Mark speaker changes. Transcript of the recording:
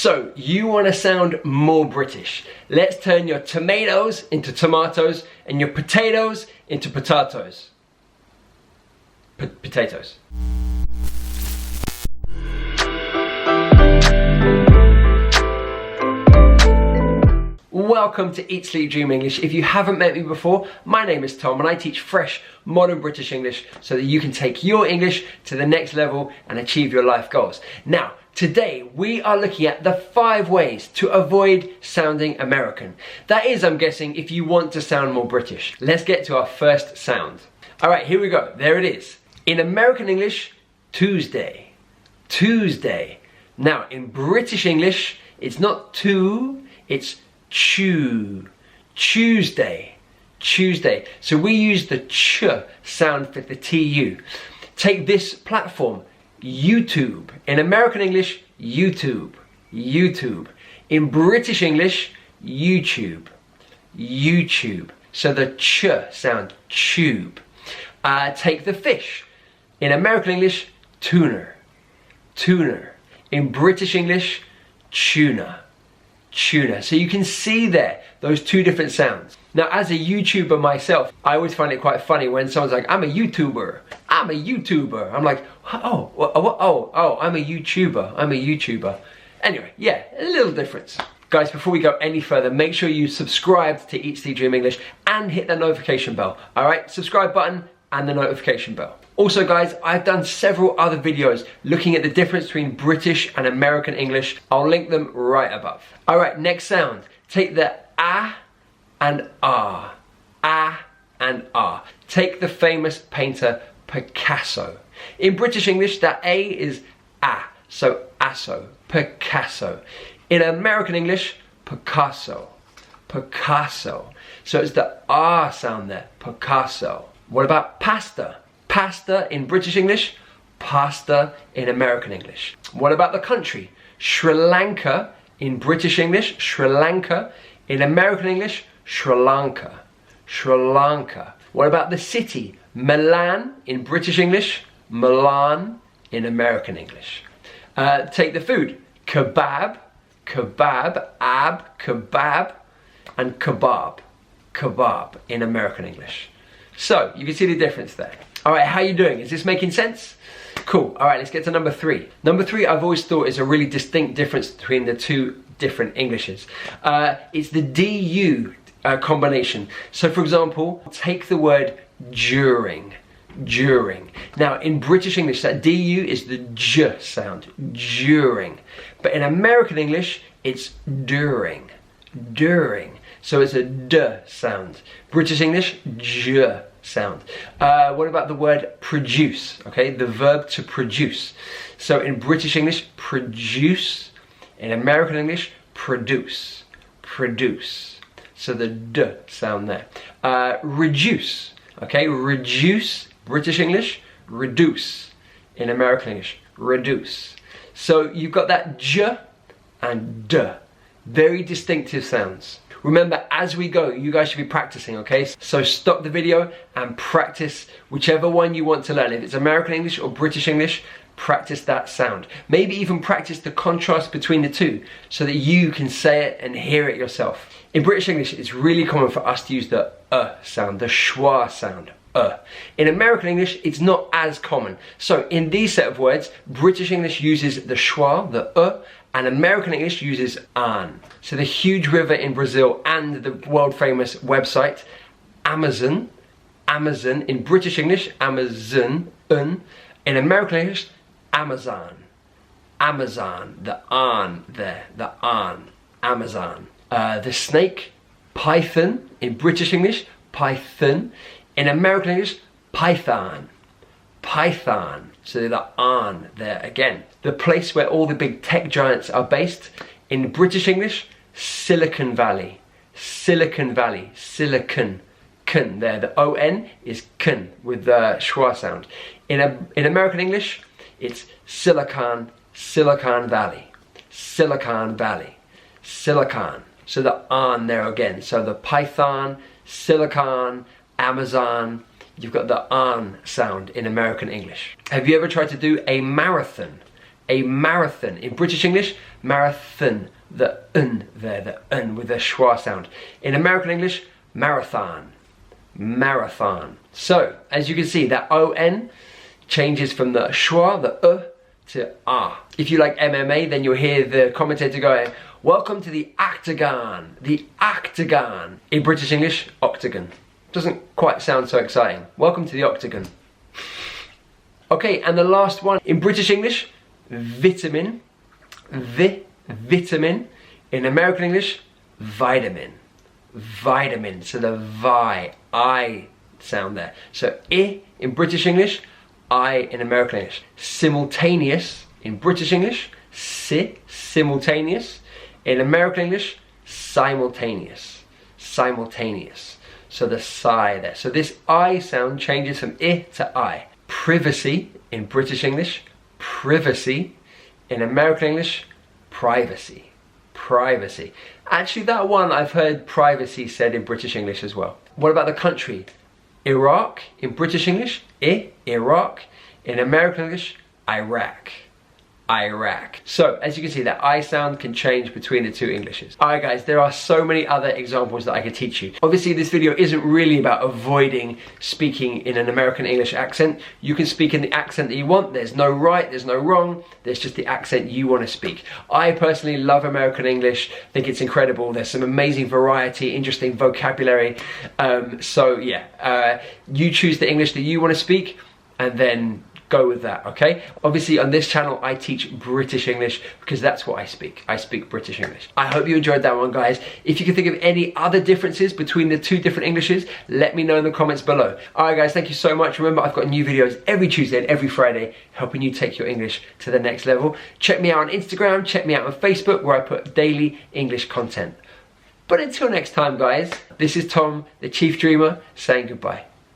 Speaker 1: So, you want to sound more British. Let's turn your tomatoes into tomatoes and your potatoes into potatoes. Potatoes. Welcome to Eat, Sleep, Dream English. If you haven't met me before, my name is Tom and I teach fresh, modern British English so that you can take your English to the next level and achieve your life goals. Now, today we are looking at the 5 ways to avoid sounding American. That is, I'm guessing, if you want to sound more British. Let's get to our first sound. Alright, here we go. There it is. In American English, Tuesday. Tuesday. Now, in British English, it's not two, it's chew. Tuesday. Tuesday. So we use the ch sound for the TU. Take this platform, YouTube. In American English, YouTube. YouTube. In British English, YouTube. YouTube. So the ch sound, tube. Take the fish. In American English, tuna. Tuna. In British English, tuna. Tuna. So you can see there those 2 different sounds. Now, as a YouTuber myself, I always find it quite funny when someone's like, I'm a YouTuber. I'm a YouTuber. I'm like, oh, I'm a YouTuber. I'm a YouTuber. Anyway, yeah, a little difference. Guys, before we go any further, make sure you subscribe to Eat, Sleep, Dream English and hit that notification bell. All right, subscribe button and the notification bell. Also guys, I've done several other videos looking at the difference between British and American English. I'll link them right above. Alright, next sound. Take the ah and ah. Ah and ah. Take the famous painter Picasso. In British English, that A is ah, so asso, Picasso. In American English, Picasso. Picasso. So it's the ah sound there, Picasso. What about pasta? Pasta in British English, pasta in American English. What about the country? Sri Lanka in British English, Sri Lanka. In American English, Sri Lanka. Sri Lanka. What about the city? Milan in British English, Milan in American English. Take the food. Kebab, kebab, kebab, and kebab. Kebab in American English. So, you can see the difference there. Alright, how are you doing? Is this making sense? Cool. Alright, let's get to number 3. Number 3 I've always thought is a really distinct difference between the 2 different Englishes. It's the DU combination. So for example, take the word during. During. Now in British English, that DU is the J sound. During. But in American English, it's during. During. So it's a D sound. British English, J sound. What about the word produce? Okay, the verb to produce. So in British English, produce. In American English, produce. Produce. So the D sound there. Reduce. Okay, reduce. British English, reduce. In American English, reduce. So you've got that J and D. Very distinctive sounds. Remember, as we go, you guys should be practicing, okay? So stop the video and practice whichever one you want to learn. If it's American English or British English, practice that sound. Maybe even practice the contrast between the 2 so that you can say it and hear it yourself. In British English, it's really common for us to use the sound, the schwa sound. In American English, it's not as common. So in these set of words, British English uses the schwa, the and American English uses an. So the huge river in Brazil and the world famous website Amazon, Amazon in British English, Amazon, in American English, Amazon, Amazon, the an there, the an, Amazon. The snake, python in British English, python. In American English, python, python. So the an there again. The place where all the big tech giants are based, in British English, Silicon Valley. Silicon Valley, silicon, kun there. The O-N is kun with the schwa sound. In American English, it's Silicon, Silicon Valley. Silicon Valley, silicon. So the an there again. So the python, silicon, Amazon, you've got the an sound in American English. Have you ever tried to do a marathon? A marathon. In British English, marathon. The un there, the un with the schwa sound. In American English, marathon. Marathon. So, as you can see, that O-N changes from the schwa, the to ah. If you like MMA, then you'll hear the commentator going, welcome to the octagon. The octagon. In British English, octagon. Doesn't quite sound so exciting. Welcome to the octagon. Okay, and the last one. In British English, vitamin. Vitamin. In American English, vitamin. Vitamin. So the I sound there. So I in British English, I in American English. Simultaneous in British English, simultaneous. In American English, simultaneous. Simultaneous. So the sigh there. So this I sound changes from I to I. Privacy in British English, privacy. In American English, privacy. Privacy. Actually, that one I've heard privacy said in British English as well. What about the country? Iraq in British English, Iraq. In American English, Iraq. Iraq. So, as you can see, that I sound can change between the two Englishes. Alright guys, there are so many other examples that I could teach you. Obviously, this video isn't really about avoiding speaking in an American English accent. You can speak in the accent that you want. There's no right, there's no wrong. There's just the accent you want to speak. I personally love American English. I think it's incredible. There's some amazing variety, interesting vocabulary. So yeah, you choose the English that you want to speak and then go with that, okay? Obviously on this channel I teach British English because that's what I speak. I speak British English. I hope you enjoyed that one, guys. If you can think of any other differences between the two different Englishes, let me know in the comments below. Alright guys, thank you so much. Remember, I've got new videos every Tuesday and every Friday helping you take your English to the next level. Check me out on Instagram, check me out on Facebook where I put daily English content. But until next time, guys, this is Tom, the Chief Dreamer, saying goodbye.